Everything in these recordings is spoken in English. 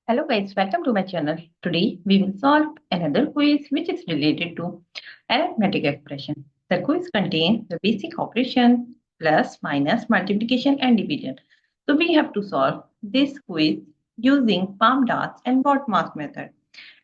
Hello guys, welcome to my channel. Today we will solve another quiz which is related to arithmetic expression. The quiz contains the basic operation plus, minus, multiplication and division. So we have to solve this quiz using palm dots and word math method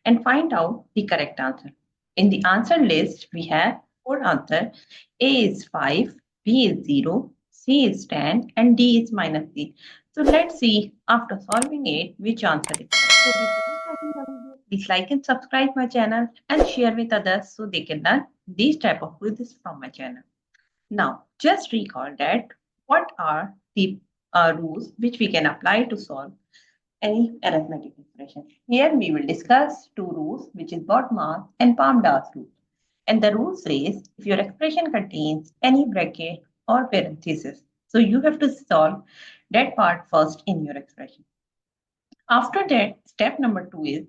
and find out the correct answer. In the answer list we have four answers. A is 5, B is 0, C is 10 and D is -3. So let's see after solving it which answer is correct. So before starting the video, please like and subscribe my channel and share with others so they can learn these type of quizzes from my channel. Now just recall that what are the rules which we can apply to solve any arithmetic expression. Here we will discuss two rules which is BODMAS and PAMDAS rule. And the rule says if your expression contains any bracket or parenthesis, so you have to solve that part first in your expression. After that, step number 2 is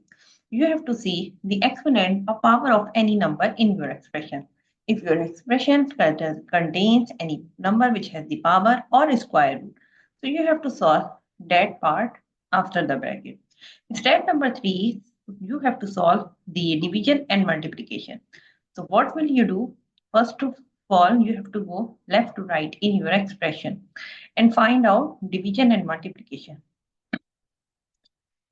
you have to see the exponent or power of any number in your expression. If your expression contains any number which has the power or square root, so you have to solve that part after the bracket. Step number 3 is you have to solve the division and multiplication. So what will you do? First of all, you have to go left to right in your expression and find out division and multiplication.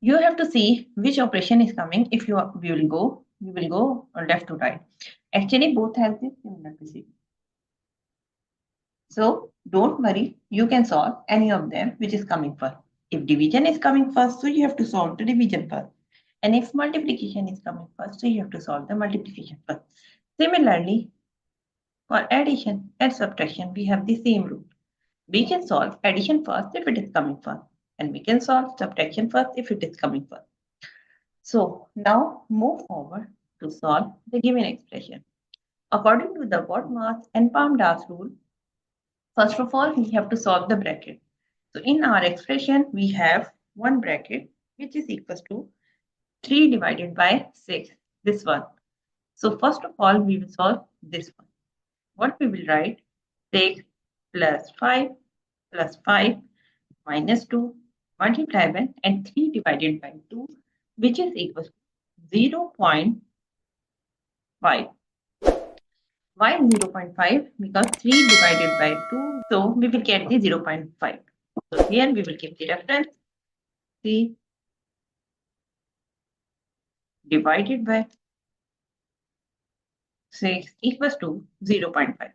You have to see which operation is coming. If you will go left to right. Actually, both have the similar procedure. So don't worry, you can solve any of them which is coming first. If division is coming first, so you have to solve the division first. And if multiplication is coming first, so you have to solve the multiplication first. Similarly, for addition and subtraction, we have the same rule. We can solve addition first if it is coming first, and we can solve subtraction first if it is coming first. So now move forward to solve the given expression. According to the BODMAS and PAMDAS rule, first of all, we have to solve the bracket. So in our expression, we have one bracket which is equals to 3 divided by 6, this one. So first of all, we will solve this one. What we will write? 6 plus 5 plus 5 minus 2 multiplied by and 3 divided by 2, which is equal to 0.5. Why 0.5? Because 3 divided by 2, so we will get the 0.5. So here we will give the reference 3 divided by 6 equals to 0.5.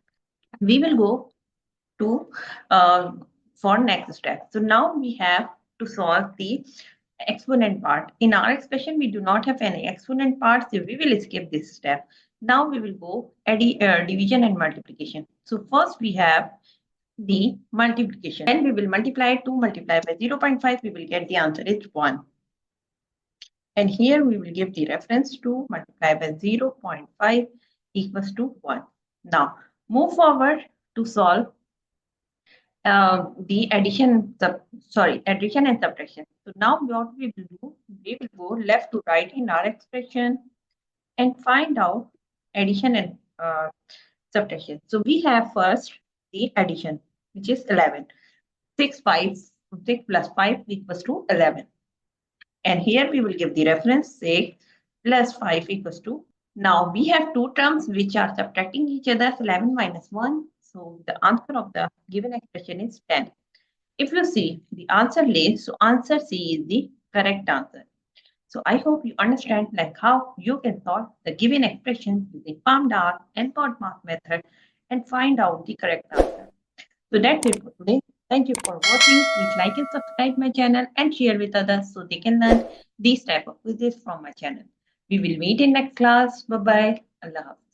We will go to for next step. So now we have to solve the exponent part. In our expression, we do not have any exponent part, so we will skip this step. Now we will go division and multiplication. So first we have the multiplication. Then we will multiply 2 multiplied by 0.5. We will get the answer is 1. And here we will give the reference to multiply by 0.5 equals to 1. Now move forward to solve the addition and subtraction. So now what we will do, we will go left to right in our expression and find out addition and subtraction. So we have first the addition, which is 11. 6 plus 5 equals to 11. And here we will give the reference 6 plus 5 equals to. Now we have two terms which are subtracting each other, 11 minus 1. So the answer of the given expression is 10. If you see the answer list, so answer C is the correct answer. So I hope you understand like how you can solve the given expression using PAMDAS and BODMAS method and find out the correct answer. So that's it for today. Thank you for watching. Please like and subscribe my channel and share with others so they can learn these type of quizzes from my channel. We will meet in next class. Bye bye. Allah Hafiz.